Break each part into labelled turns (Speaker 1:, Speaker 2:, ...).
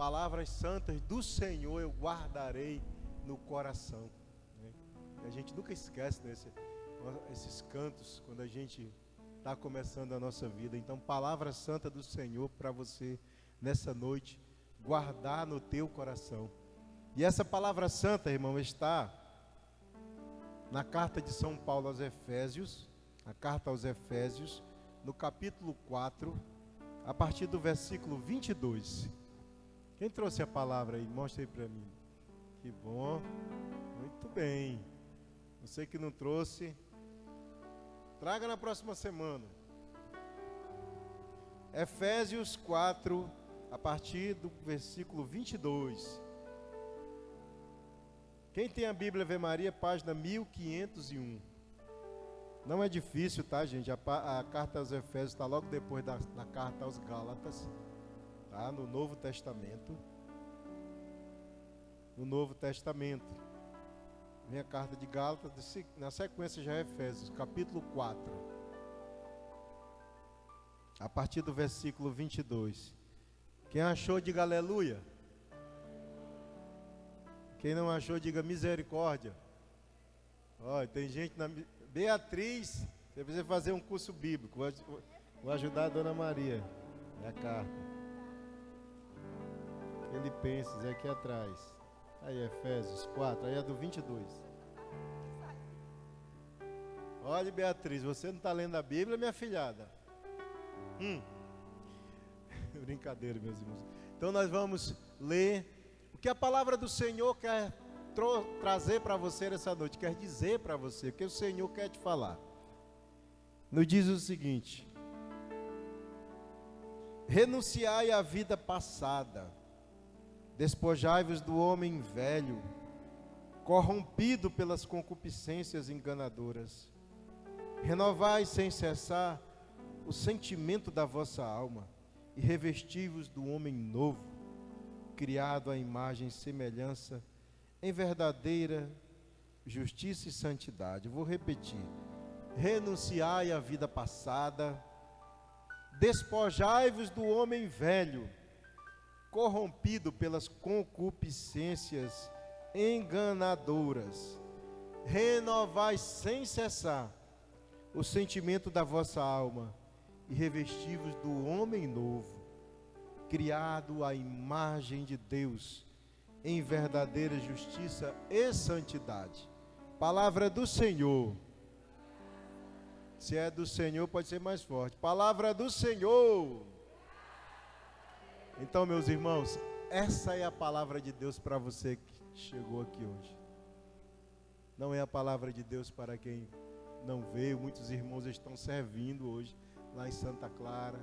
Speaker 1: palavras santas do Senhor eu guardarei no coração. E a gente nunca esquece, né, esses cantos quando a gente está começando a nossa vida. Então, palavra santa do Senhor para você nessa noite, guardar no teu coração. E essa palavra santa, irmão, está na carta de São Paulo aos Efésios, a carta aos Efésios, no capítulo 4, a partir do versículo 22. Quem trouxe a palavra aí? Mostra aí para mim. Que bom. Muito bem. Você que não trouxe, traga na próxima semana. Efésios 4, a partir do versículo 22. Quem tem a Bíblia Ave Maria, página 1501. Não é difícil, tá, gente? A carta aos Efésios está logo depois da carta aos Gálatas, tá? No Novo Testamento. No Novo Testamento. Vem a carta de Gálatas, na sequência já é Efésios, capítulo 4. A partir do versículo 22. Quem achou, diga aleluia. Quem não achou, diga misericórdia. Olha, tem gente na... Beatriz, você precisa fazer um curso bíblico. Vou ajudar a Dona Maria. É a carta. Filipenses, é aqui atrás. Aí, Efésios 4, aí é do 22. Olha, Beatriz, você não está lendo a Bíblia, minha filhada? Brincadeira, meus irmãos. Então nós vamos ler o que a palavra do Senhor quer trazer para você nessa noite, quer dizer para você, o que o Senhor quer te falar. Nos diz o seguinte: renunciai à vida passada, despojai-vos do homem velho, corrompido pelas concupiscências enganadoras. Renovai sem cessar o sentimento da vossa alma e revesti-vos do homem novo, criado à imagem e semelhança, em verdadeira justiça e santidade. Vou repetir: renunciai à vida passada, despojai-vos do homem velho, corrompido pelas concupiscências enganadoras. Renovai sem cessar o sentimento da vossa alma e revesti-vos do homem novo, criado à imagem de Deus, em verdadeira justiça e santidade. Palavra do Senhor. Se é do Senhor, pode ser mais forte. Palavra do Senhor. Então, meus irmãos, essa é a palavra de Deus para você que chegou aqui hoje. Não é a palavra de Deus para quem não veio. Muitos irmãos estão servindo hoje lá em Santa Clara.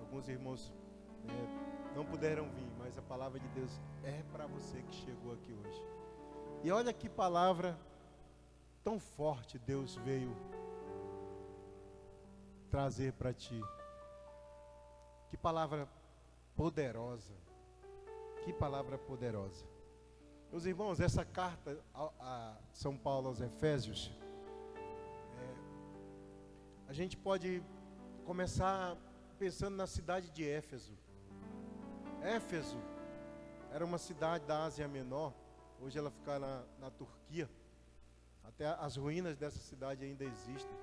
Speaker 1: Alguns irmãos não puderam vir, mas a palavra de Deus é para você que chegou aqui hoje. E olha que palavra tão forte Deus veio trazer para ti. Que palavra poderosa. Que palavra poderosa. Meus irmãos, essa carta a São Paulo aos Efésios, a gente pode começar pensando na cidade de Éfeso. Éfeso era uma cidade da Ásia Menor. Hoje ela fica na Turquia. Até as ruínas dessa cidade ainda existem.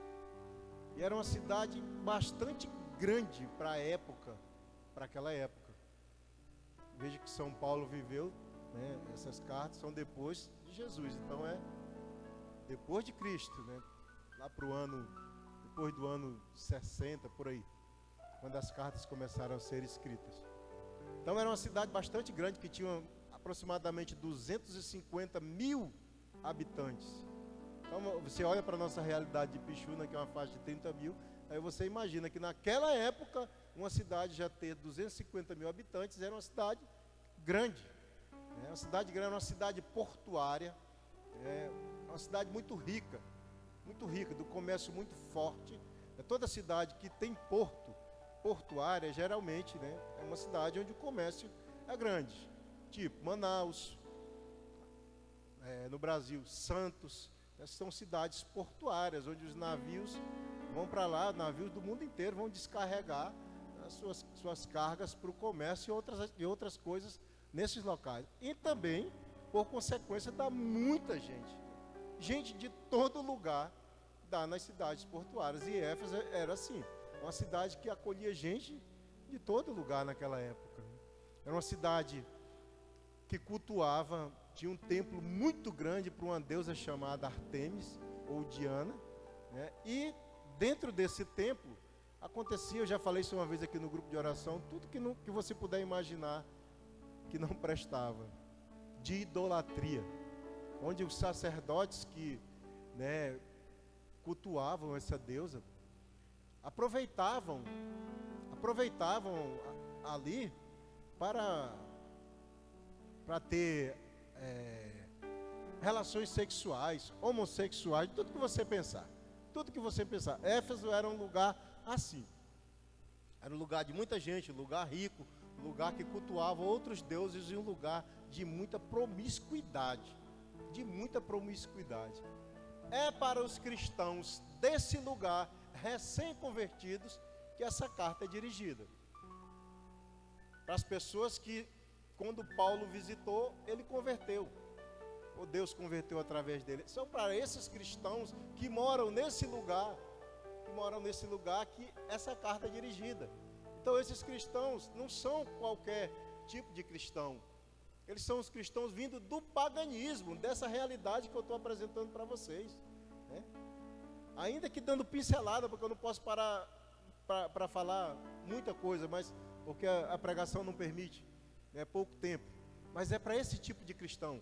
Speaker 1: E era uma cidade bastante grande para a época, para aquela época. Veja que São Paulo viveu, né, essas cartas são depois de Jesus. Então é depois de Cristo, né, lá para o ano, depois do ano 60, por aí, quando as cartas começaram a ser escritas. Então era uma cidade bastante grande, que tinha aproximadamente 250 mil habitantes. Então você olha para a nossa realidade de Pixuna, que é uma faixa de 30 mil, aí você imagina que naquela época, uma cidade já ter 250 mil habitantes, era uma cidade grande. Uma cidade grande, uma cidade portuária, uma cidade muito rica, do comércio muito forte. Toda cidade que tem portuária, geralmente, né, é uma cidade onde o comércio é grande. Tipo Manaus, no Brasil, Santos. Essas são cidades portuárias, onde os navios vão para lá, navios do mundo inteiro vão descarregar as suas cargas para o comércio e outras coisas nesses locais. E também, por consequência, dá muita gente de todo lugar dá nas cidades portuárias. E Éfeso era assim, uma cidade que acolhia gente de todo lugar naquela época. Era uma cidade que cultuava, tinha um templo muito grande para uma deusa chamada Artemis ou Diana, né? E dentro desse templo acontecia, eu já falei isso uma vez aqui no grupo de oração, tudo que você puder imaginar que não prestava, de idolatria, onde os sacerdotes que, né, cultuavam essa deusa, aproveitavam ali para ter relações sexuais, homossexuais, tudo que você pensar. Éfeso era um lugar assim. Era um lugar de muita gente, um lugar rico, um lugar que cultuava outros deuses e um lugar de muita promiscuidade. É para os cristãos desse lugar, recém-convertidos, que essa carta é dirigida. Para as pessoas que, quando Paulo visitou, ele converteu. Ou Deus converteu através dele. São para esses cristãos que moram nesse lugar, que essa carta é dirigida. Então esses cristãos não são qualquer tipo de cristão. Eles são os cristãos vindo do paganismo, dessa realidade que eu estou apresentando para vocês, né? Ainda que dando pincelada, porque eu não posso parar para falar muita coisa, mas porque a pregação não permite, é pouco tempo. Mas é para esse tipo de cristão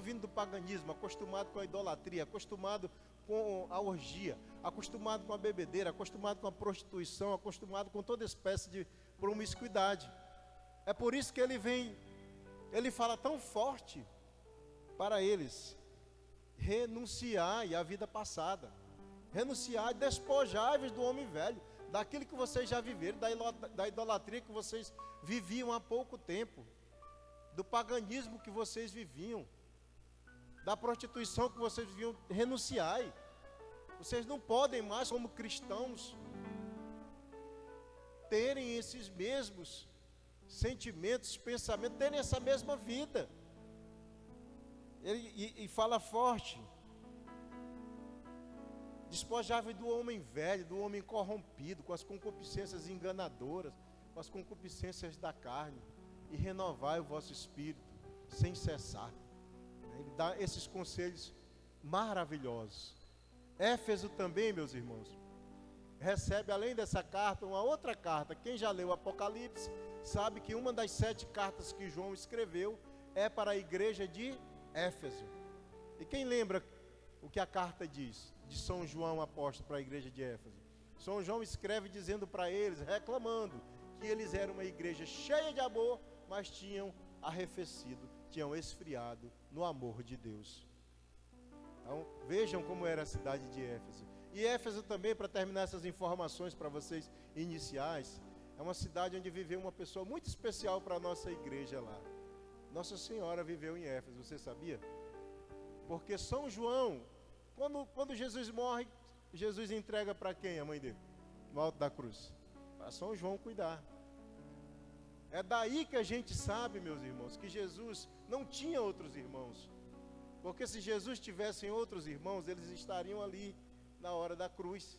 Speaker 1: vindo do paganismo, acostumado com a idolatria, acostumado com a orgia, acostumado com a bebedeira, acostumado com a prostituição, acostumado com toda espécie de promiscuidade. É por isso que ele fala tão forte para eles: renunciai à vida passada, renunciai, despojai-vos do homem velho, daquilo que vocês já viveram, da idolatria que vocês viviam há pouco tempo, do paganismo que vocês viviam, da prostituição que vocês viviam. Renunciai. Vocês não podem mais, como cristãos, terem esses mesmos sentimentos, pensamentos, terem essa mesma vida. Ele fala forte: despojai-vos do homem velho, do homem corrompido, com as concupiscências enganadoras, com as concupiscências da carne, e renovai o vosso espírito sem cessar. Ele dá esses conselhos maravilhosos. Éfeso também, meus irmãos, recebe, além dessa carta, uma outra carta. Quem já leu o Apocalipse sabe que uma das 7 cartas que João escreveu é para a igreja de Éfeso. E quem lembra o que a carta diz de São João apóstolo para a igreja de Éfeso? São João escreve dizendo para eles, reclamando que eles eram uma igreja cheia de amor, mas tinham arrefecido, tinham esfriado no amor de Deus. Então, vejam como era a cidade de Éfeso. E Éfeso também, para terminar essas informações para vocês iniciais, é uma cidade onde viveu uma pessoa muito especial para a nossa igreja lá. Nossa Senhora viveu em Éfeso, você sabia? Porque São João, quando Jesus morre, Jesus entrega para quem a mãe dele? No alto da cruz. Para São João cuidar. É daí que a gente sabe, meus irmãos, que Jesus não tinha outros irmãos. Porque se Jesus tivesse outros irmãos, eles estariam ali na hora da cruz.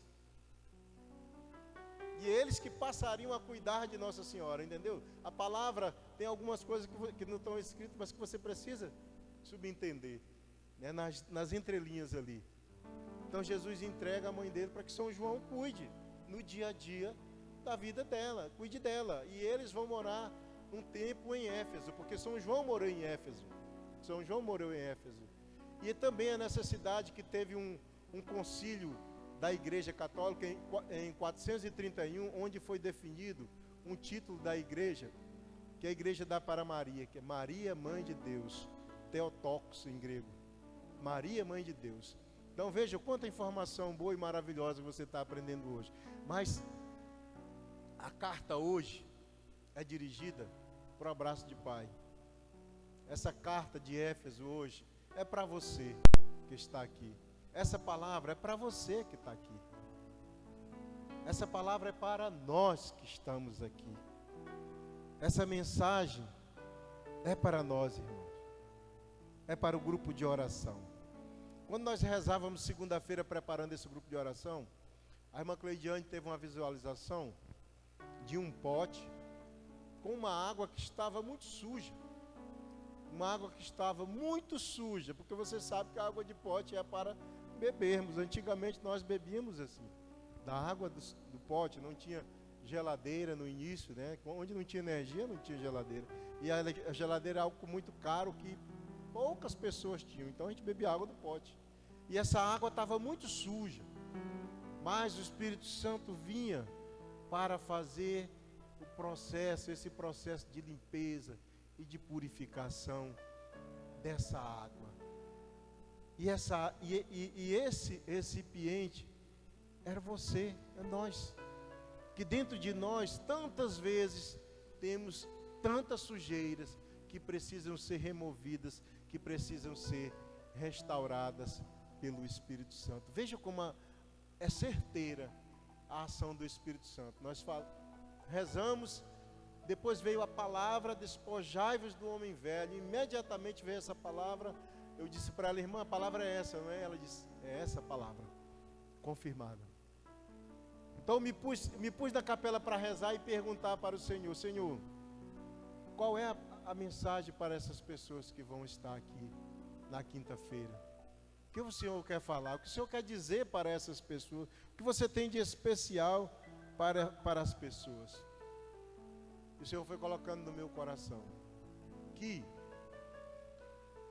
Speaker 1: E eles que passariam a cuidar de Nossa Senhora, entendeu? A palavra tem algumas coisas que não estão escritas, mas que você precisa subentender, né? Nas entrelinhas ali. Então Jesus entrega a mãe dele para que São João cuide no dia a dia da vida dela, cuide dela. E eles vão morar um tempo em Éfeso, porque São João morou em Éfeso. E também é nessa cidade que teve um concílio da Igreja Católica em 431, onde foi definido um título da igreja, que a igreja dá para Maria, que é Maria, Mãe de Deus, Theotokos em grego, Maria, Mãe de Deus. Então veja quanta informação boa e maravilhosa você está aprendendo hoje. Mas a carta hoje é dirigida para o abraço de Pai. Essa carta de Éfeso hoje é para você que está aqui. Essa palavra é para você que está aqui. Essa palavra é para nós que estamos aqui. Essa mensagem é para nós, irmãos. É para o grupo de oração. Quando nós rezávamos segunda-feira preparando esse grupo de oração, a irmã Cleidiane teve uma visualização de um pote com uma água que estava muito suja. Uma água que estava muito suja, porque você sabe que a água de pote é para bebermos. Antigamente nós bebíamos assim, da água do pote, não tinha geladeira no início, né? Onde não tinha energia, não tinha geladeira. E a geladeira é algo muito caro que poucas pessoas tinham, então a gente bebia água do pote. E essa água estava muito suja, mas o Espírito Santo vinha para fazer o processo, esse processo de limpeza e de purificação dessa água. E esse recipiente era você, é nós. Que dentro de nós, tantas vezes, temos tantas sujeiras que precisam ser removidas, que precisam ser restauradas pelo Espírito Santo. Veja como é certeira a ação do Espírito Santo. Nós rezamos, depois veio a palavra, despojai-vos do homem velho. Imediatamente veio essa palavra. Eu disse para ela, irmã, a palavra é essa, não é? Ela disse, é essa a palavra, confirmada. Então me pus na capela para rezar e perguntar para o Senhor, Senhor, qual é a mensagem para essas pessoas que vão estar aqui na quinta-feira? O que o Senhor quer falar? O que o Senhor quer dizer para essas pessoas? O que você tem de especial para as pessoas? E o Senhor foi colocando no meu coração que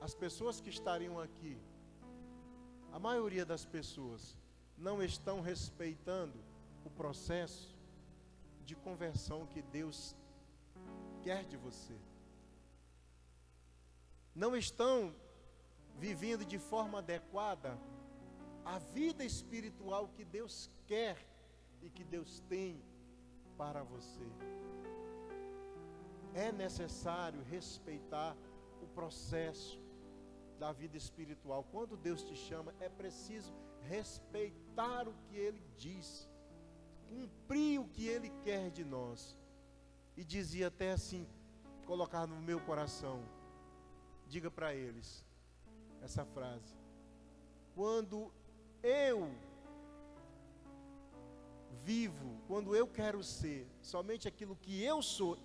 Speaker 1: as pessoas que estariam aqui, a maioria das pessoas não estão respeitando o processo de conversão que Deus quer de você. Não estão vivendo de forma adequada a vida espiritual que Deus quer e que Deus tem para você. É necessário respeitar o processo da vida espiritual. Quando Deus te chama, é preciso respeitar o que Ele diz, cumprir o que Ele quer de nós. E dizia até assim, colocar no meu coração, diga para eles essa frase: quando eu vivo, quando eu quero ser somente aquilo que eu sou,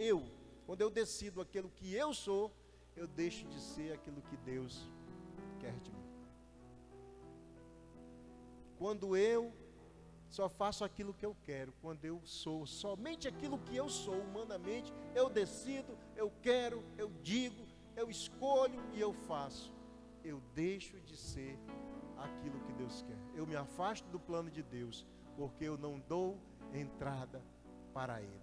Speaker 1: quando eu decido aquilo que eu sou, eu deixo de ser aquilo que Deus quer de mim. Quando eu só faço aquilo que eu quero, quando eu sou somente aquilo que eu sou humanamente, eu decido, eu quero, eu digo, eu escolho e eu faço, eu deixo de ser aquilo que Deus quer. Eu me afasto do plano de Deus, porque eu não dou entrada para Ele.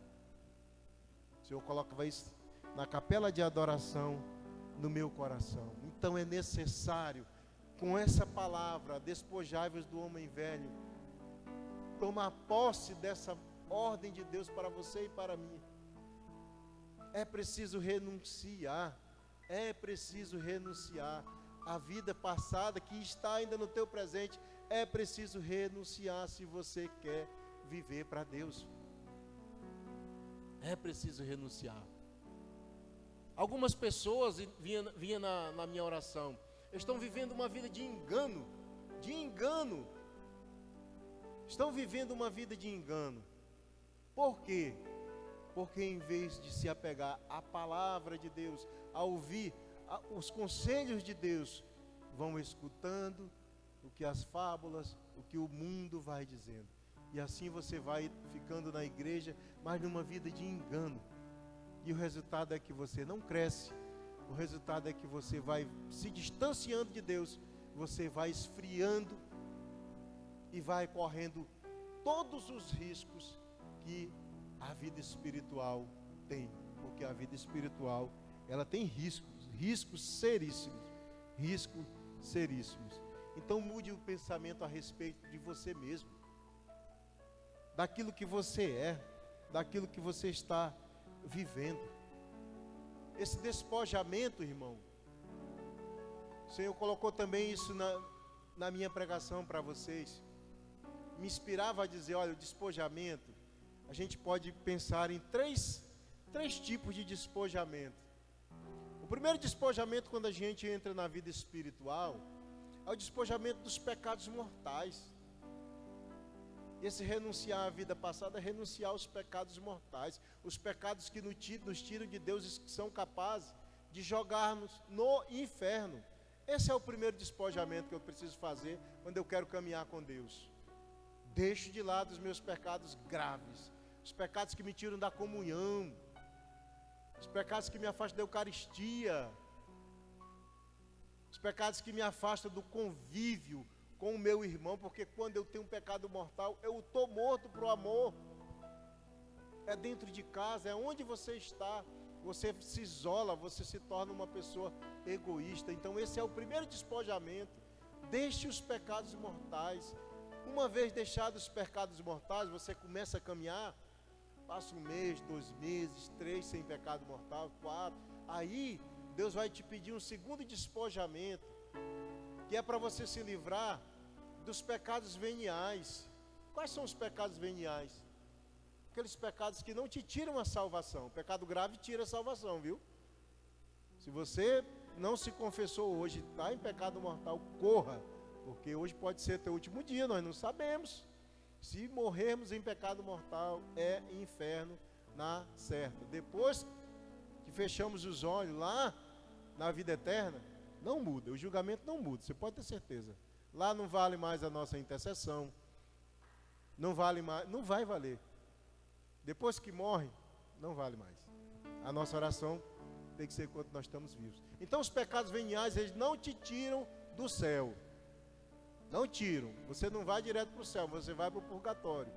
Speaker 1: O Senhor coloca isso na capela de adoração no meu coração. Então é necessário, com essa palavra, despojai-vos do homem velho, tomar posse dessa ordem de Deus para você e para mim. É preciso renunciar. É preciso renunciar à vida passada que está ainda no teu presente. É preciso renunciar se você quer viver para Deus. É preciso renunciar. Algumas pessoas vinham na minha oração, estão vivendo uma vida de engano, estão vivendo uma vida de engano. Por quê? Porque em vez de se apegar à palavra de Deus, a ouvir os conselhos de Deus, vão escutando o que as fábulas, o que o mundo vai dizendo. E assim você vai ficando na igreja, mas numa vida de engano. E o resultado é que você não cresce. O resultado é que você vai se distanciando de Deus. Você vai esfriando e vai correndo todos os riscos que a vida espiritual tem. Porque a vida espiritual, ela tem riscos seríssimos. Então mude o pensamento a respeito de você mesmo, daquilo que você é, daquilo que você está vivendo. Esse despojamento, irmão, o Senhor colocou também isso na minha pregação para vocês. Me inspirava a dizer, olha, o despojamento, a gente pode pensar em três tipos de despojamento. O primeiro despojamento quando a gente entra na vida espiritual é o despojamento dos pecados mortais. Esse renunciar à vida passada é renunciar aos pecados mortais, os pecados que nos tiram de Deus e que são capazes de jogar-nos no inferno. Esse é o primeiro despojamento que eu preciso fazer quando eu quero caminhar com Deus. Deixo de lado os meus pecados graves, os pecados que me tiram da comunhão, os pecados que me afastam da Eucaristia, os pecados que me afastam do convívio com o meu irmão, porque quando eu tenho um pecado mortal, eu estou morto para o amor. É dentro de casa, é onde você está, você se isola, você se torna uma pessoa egoísta. Então esse é o primeiro despojamento. Deixe os pecados mortais. Uma vez deixados os pecados mortais, você começa a caminhar, passa 1 mês, 2 meses, 3 sem pecado mortal, 4. Aí Deus vai te pedir um segundo despojamento, que é para você se livrar dos pecados veniais. Quais são os pecados veniais? Aqueles pecados que não te tiram a salvação. O pecado grave tira a salvação, viu? Se você não se confessou hoje, está em pecado mortal, corra, porque hoje pode ser teu último dia, nós não sabemos. Se morrermos em pecado mortal, é inferno na certa. Depois que fechamos os olhos lá na vida eterna, não muda, o julgamento não muda, você pode ter certeza. Lá não vale mais a nossa intercessão, não vale mais, não vai valer. Depois que morre, não vale mais. A nossa oração tem que ser enquanto nós estamos vivos. Então os pecados veniais, eles não te tiram do céu. Não tiram. Você não vai direto para o céu, você vai para o purgatório.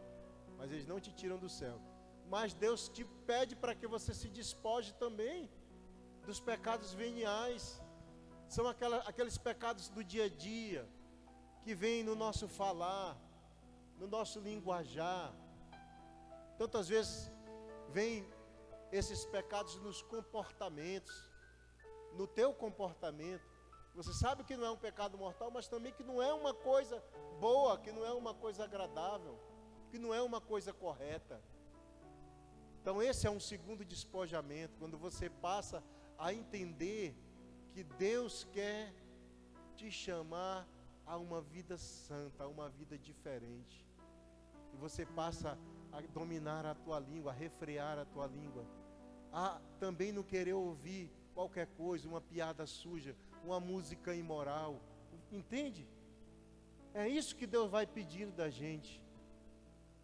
Speaker 1: Mas eles não te tiram do céu. Mas Deus te pede para que você se despoje também dos pecados veniais. São aqueles pecados do dia a dia, que vêm no nosso falar, no nosso linguajar. Tantas vezes vêm esses pecados nos comportamentos, no teu comportamento. Você sabe que não é um pecado mortal, mas também que não é uma coisa boa, que não é uma coisa agradável, que não é uma coisa correta. Então esse é um segundo despojamento, quando você passa a entender que Deus quer te chamar a uma vida santa, a uma vida diferente. E você passa a dominar a tua língua, a refrear a tua língua, a também não querer ouvir qualquer coisa, uma piada suja, uma música imoral. Entende? É isso que Deus vai pedindo da gente.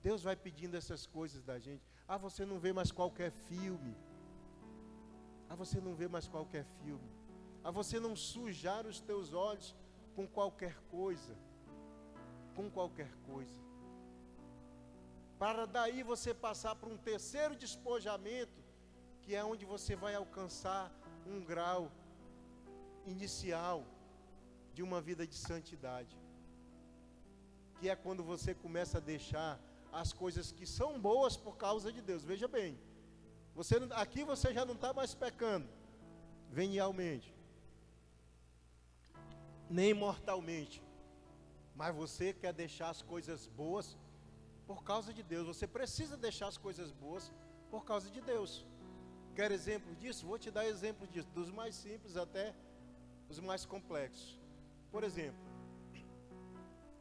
Speaker 1: Deus vai pedindo essas coisas da gente. Ah, você não vê mais qualquer filme. Ah, você não vê mais qualquer filme. Ah, você não sujar os teus olhos com qualquer coisa. Com qualquer coisa. Para daí você passar para um terceiro despojamento, que é onde você vai alcançar um grau inicial de uma vida de santidade. Que é quando você começa a deixar as coisas que são boas por causa de Deus. Veja bem, aqui você já não está mais pecando venialmente, nem mortalmente, mas você quer deixar as coisas boas por causa de Deus. Você precisa deixar as coisas boas por causa de Deus. Quer exemplo disso? Vou te dar exemplo disso, dos mais simples até os mais complexos. Por exemplo,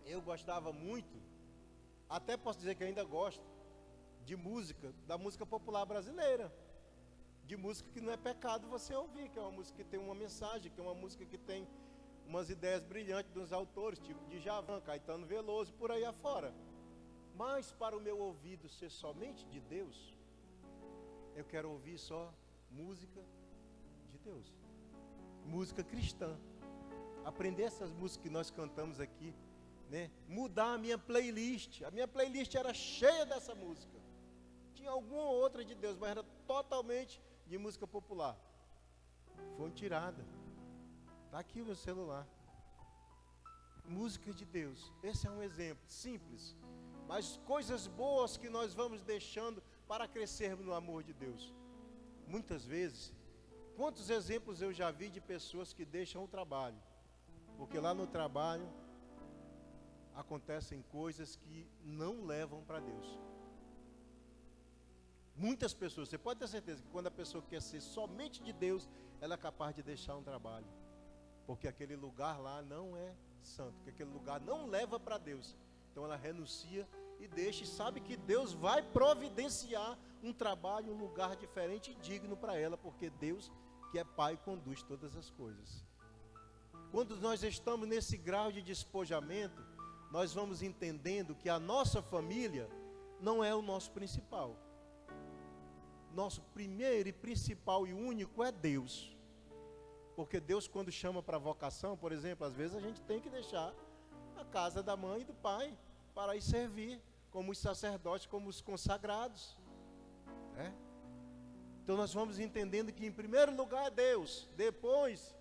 Speaker 1: eu gostava muito, até posso dizer que ainda gosto, de música, da música popular brasileira. De música que não é pecado você ouvir, que é uma música que tem uma mensagem, que é uma música que tem umas ideias brilhantes dos autores, tipo Djavan, Caetano Veloso, por aí afora. Mas para o meu ouvido ser somente de Deus, eu quero ouvir só música de Deus, música cristã. Aprender essas músicas que nós cantamos aqui, né? Mudar a minha playlist era cheia dessa música. Tinha alguma outra de Deus, mas era totalmente de música popular. Foi tirada. Está aqui o meu celular. Música de Deus. Esse é um exemplo simples, mas coisas boas que nós vamos deixando para crescermos no amor de Deus. Muitas vezes, quantos exemplos eu já vi de pessoas que deixam o trabalho, porque lá no trabalho acontecem coisas que não levam para Deus. Muitas pessoas, você pode ter certeza que quando a pessoa quer ser somente de Deus, ela é capaz de deixar um trabalho, porque aquele lugar lá não é santo, porque aquele lugar não leva para Deus. Então ela renuncia e deixa, e sabe que Deus vai providenciar um trabalho, um lugar diferente e digno para ela, porque Deus, que é Pai, conduz todas as coisas. Quando nós estamos nesse grau de despojamento, nós vamos entendendo que a nossa família não é o nosso principal. Nosso primeiro e principal e único é Deus. Porque Deus, quando chama para vocação, por exemplo, às vezes a gente tem que deixar a casa da mãe e do pai para ir servir, como os sacerdotes, como os consagrados. Então nós vamos entendendo que em primeiro lugar é Deus, depois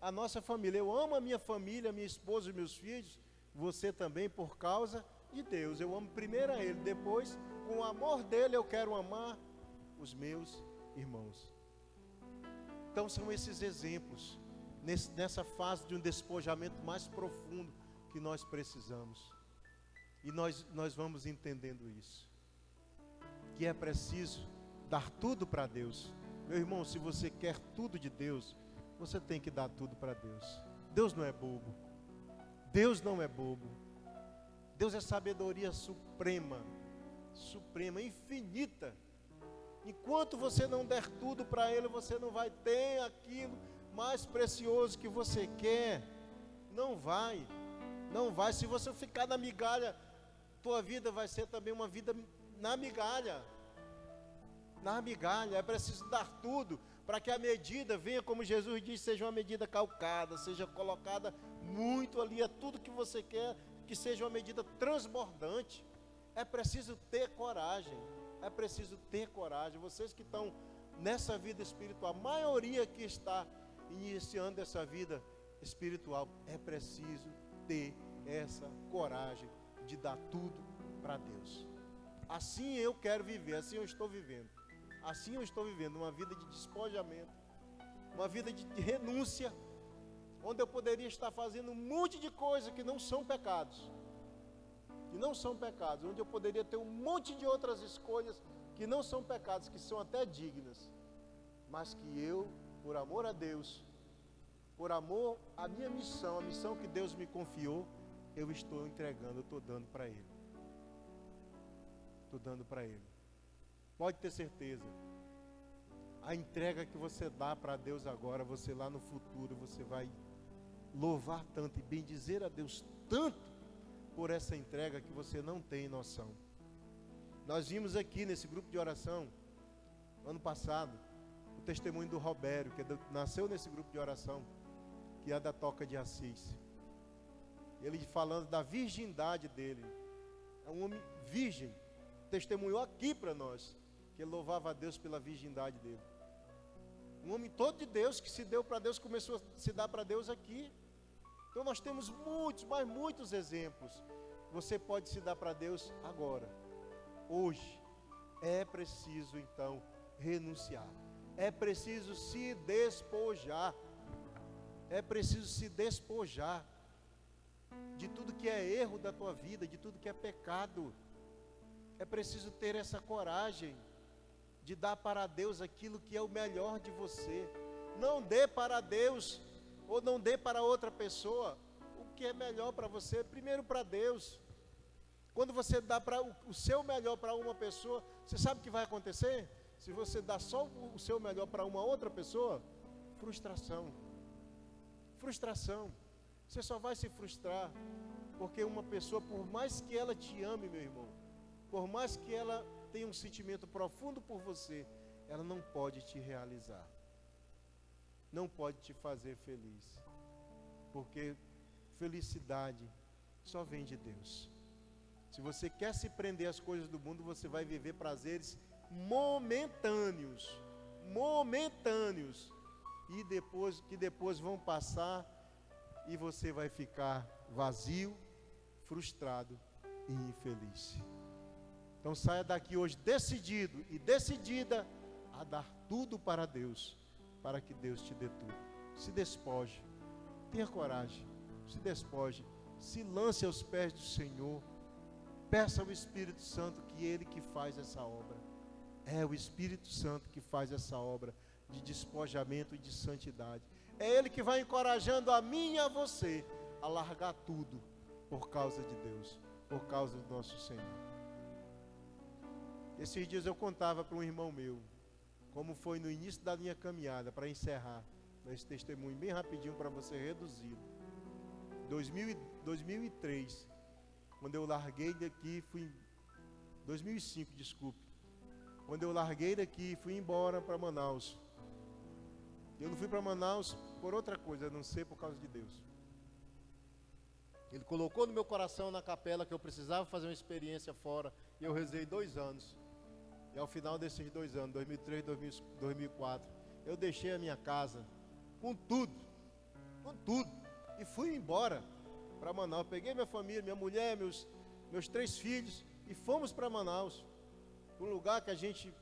Speaker 1: a nossa família. Eu amo a minha família, minha esposa e meus filhos, você também, por causa de Deus. Eu amo primeiro a Ele, depois, com o amor dEle, eu quero amar os meus irmãos. Então são esses exemplos, nessa fase de um despojamento mais profundo que nós precisamos. E nós vamos entendendo isso, que é preciso dar tudo para Deus. Meu irmão, se você quer tudo de Deus, você tem que dar tudo para Deus. Deus não é bobo. Deus não é bobo. Deus é sabedoria suprema, infinita. Enquanto você não der tudo para Ele, você não vai ter aquilo mais precioso que você quer. Não vai. Se você ficar na migalha, tua vida vai ser também uma vida na migalha. É preciso dar tudo para que a medida venha, como Jesus diz, seja uma medida calcada, seja colocada muito ali, é tudo que você quer, que seja uma medida transbordante. É preciso ter coragem. Vocês que estão nessa vida espiritual, a maioria que está iniciando essa vida espiritual, é preciso ter essa coragem de dar tudo para Deus. Assim eu quero viver, assim eu estou vivendo. Uma vida de despojamento, uma vida de renúncia, onde eu poderia estar fazendo um monte de coisas que não são pecados, onde eu poderia ter um monte de outras escolhas que não são pecados, que são até dignas, mas que eu, por amor a Deus, por amor à minha missão, a missão que Deus me confiou, eu estou entregando, eu estou dando para Ele. Pode ter certeza, a entrega que você dá para Deus agora, você lá no futuro, você vai louvar tanto e bendizer a Deus tanto por essa entrega que você não tem noção. Nós vimos aqui nesse grupo de oração, ano passado, o testemunho do Robério, que nasceu nesse grupo de oração, que é da Toca de Assis. Ele falando da virgindade dele, é um homem virgem, testemunhou aqui para nós, que ele louvava a Deus pela virgindade dele. Um homem todo de Deus, que se deu para Deus, começou a se dar para Deus aqui. Então nós temos muitos exemplos. Você pode se dar para Deus agora, hoje. É preciso então renunciar. É preciso se despojar. De tudo que é erro da tua vida, de tudo que é pecado. É preciso ter essa coragem de dar para Deus aquilo que é o melhor de você. Não dê para Deus, ou não dê para outra pessoa, o que é melhor para você, primeiro para Deus. Quando você dá o seu melhor para uma pessoa, você sabe o que vai acontecer? Se você dá só o seu melhor para uma outra pessoa, frustração. Você só vai se frustrar, porque uma pessoa, por mais que ela te ame, meu irmão, por mais que ela tenha um sentimento profundo por você, ela não pode te realizar, não pode te fazer feliz, porque felicidade só vem de Deus. Se você quer se prender às coisas do mundo, você vai viver prazeres momentâneos, e depois vão passar, e você vai ficar vazio, frustrado e infeliz. Então saia daqui hoje decidido e decidida a dar tudo para Deus, para que Deus te dê tudo. Se despoje, tenha coragem, se despoje, se lance aos pés do Senhor, peça ao Espírito Santo, que Ele que faz essa obra. É o Espírito Santo que faz essa obra de despojamento e de santidade. É Ele que vai encorajando a mim e a você a largar tudo por causa de Deus, por causa do nosso Senhor. Esses dias eu contava para um irmão meu como foi no início da minha caminhada, para encerrar esse testemunho bem rapidinho para você reduzir. 2003, quando eu larguei daqui, 2005, desculpe. Quando eu larguei daqui e fui embora para Manaus. Eu não fui para Manaus por outra coisa, a não ser por causa de Deus. Ele colocou no meu coração, na capela, que eu precisava fazer uma experiência fora. E eu rezei 2 anos. E ao final desses 2 anos, 2003, 2004, eu deixei a minha casa com tudo. E fui embora para Manaus. Peguei minha família, minha mulher, meus 3 filhos e fomos para Manaus. Um lugar que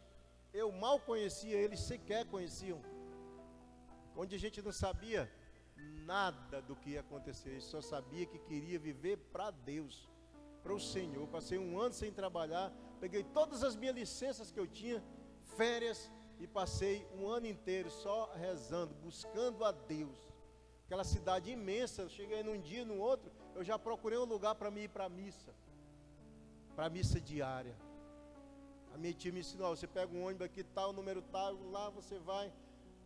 Speaker 1: eu mal conhecia, eles sequer conheciam. Onde a gente não sabia nada do que ia acontecer, só sabia que queria viver para Deus, para o Senhor. Passei 1 ano sem trabalhar, peguei todas as minhas licenças que eu tinha, férias, e passei 1 ano inteiro só rezando, buscando a Deus. Aquela cidade imensa, eu cheguei num dia, no outro, eu já procurei um lugar para mim ir para a missa diária. A minha tia me ensinou, você pega um ônibus aqui, tal, número tal, lá você vai,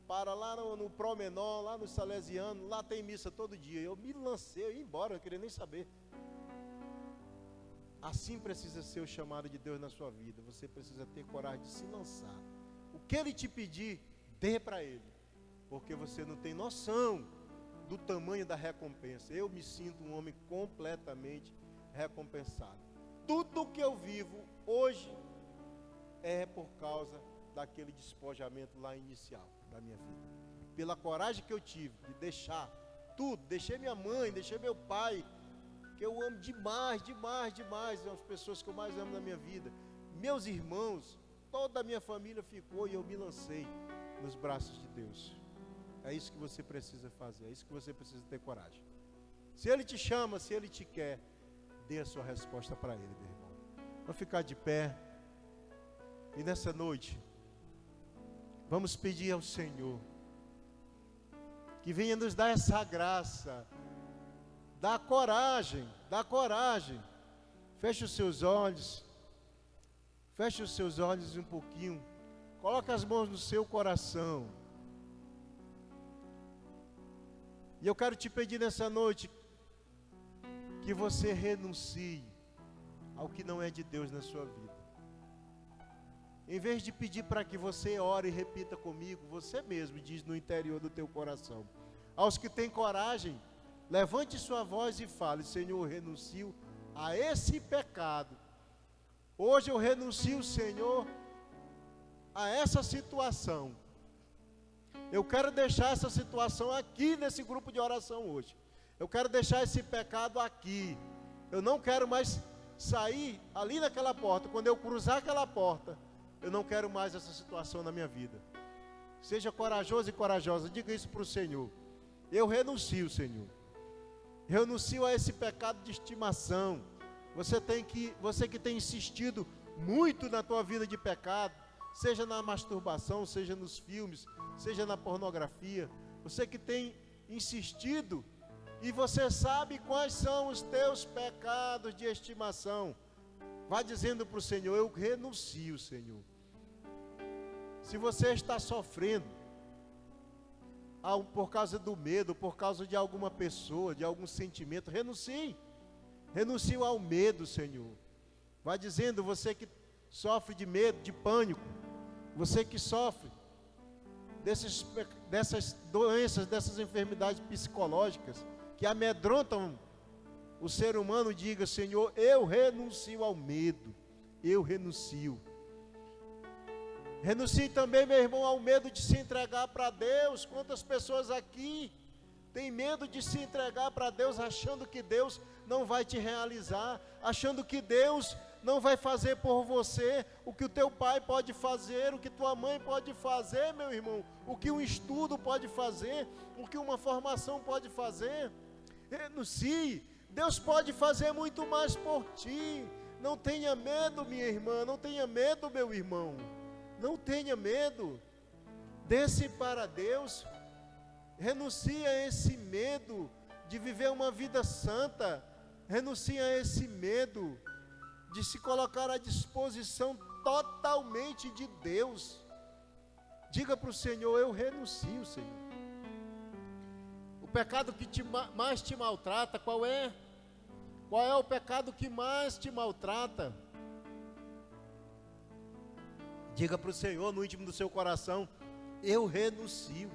Speaker 1: para lá no Promenor, lá no Salesiano, lá tem missa todo dia. Eu me lancei, eu ia embora, não queria nem saber. Assim precisa ser o chamado de Deus na sua vida. Você precisa ter coragem de se lançar. O que Ele te pedir, dê para Ele. Porque você não tem noção do tamanho da recompensa. Eu me sinto um homem completamente recompensado. Tudo que eu vivo hoje é por causa daquele despojamento lá inicial da minha vida. Pela coragem que eu tive de deixar tudo, deixei minha mãe, deixei meu pai, que eu amo demais, são as pessoas que eu mais amo na minha vida, meus irmãos, toda a minha família ficou e eu me lancei nos braços de Deus. É isso que você precisa fazer, é isso que você precisa ter coragem. Se Ele te chama, se Ele te quer, dê a sua resposta para Ele, meu irmão. Vamos ficar de pé. E nessa noite, vamos pedir ao Senhor que venha nos dar essa graça, dá coragem. Feche os seus olhos um pouquinho, coloque as mãos no seu coração. E eu quero te pedir nessa noite que você renuncie ao que não é de Deus na sua vida. Em vez de pedir para que você ore e repita comigo, você mesmo diz no interior do teu coração. Aos que têm coragem, levante sua voz e fale: Senhor, eu renuncio a esse pecado. Hoje eu renuncio, Senhor, a essa situação. Eu quero deixar essa situação aqui nesse grupo de oração hoje. Eu quero deixar esse pecado aqui. Eu não quero mais sair ali naquela porta. Quando eu cruzar aquela porta, eu não quero mais essa situação na minha vida. Seja corajoso e corajosa, diga isso para o Senhor. Eu renuncio, Senhor. Renuncio a esse pecado de estimação. Você que tem insistido muito na tua vida de pecado, seja na masturbação, seja nos filmes, seja na pornografia. Você que tem insistido e você sabe quais são os teus pecados de estimação. Vá dizendo para o Senhor: eu renuncio, Senhor. Se você está sofrendo por causa do medo, por causa de alguma pessoa, de algum sentimento, renuncie. Renuncie ao medo, Senhor. Vá dizendo, você que sofre de medo, de pânico, você que sofre dessas doenças, dessas enfermidades psicológicas que amedrontam o ser humano, diga: Senhor, eu renuncio ao medo, eu renuncio. Renuncie também, meu irmão, ao medo de se entregar para Deus. Quantas pessoas aqui têm medo de se entregar para Deus, achando que Deus não vai te realizar, achando que Deus não vai fazer por você o que o teu pai pode fazer, o que tua mãe pode fazer, meu irmão, o que um estudo pode fazer, o que uma formação pode fazer. Renuncie. Deus pode fazer muito mais por ti. Não tenha medo, minha irmã, não tenha medo, meu irmão. Não tenha medo. Dê-se para Deus, renuncie a esse medo de viver uma vida santa, renuncie a esse medo de se colocar à disposição totalmente de Deus. Diga para o Senhor: eu renuncio, Senhor. O pecado que mais te maltrata, qual é? Qual é o pecado que mais te maltrata? Diga para o Senhor no íntimo do seu coração: eu renuncio.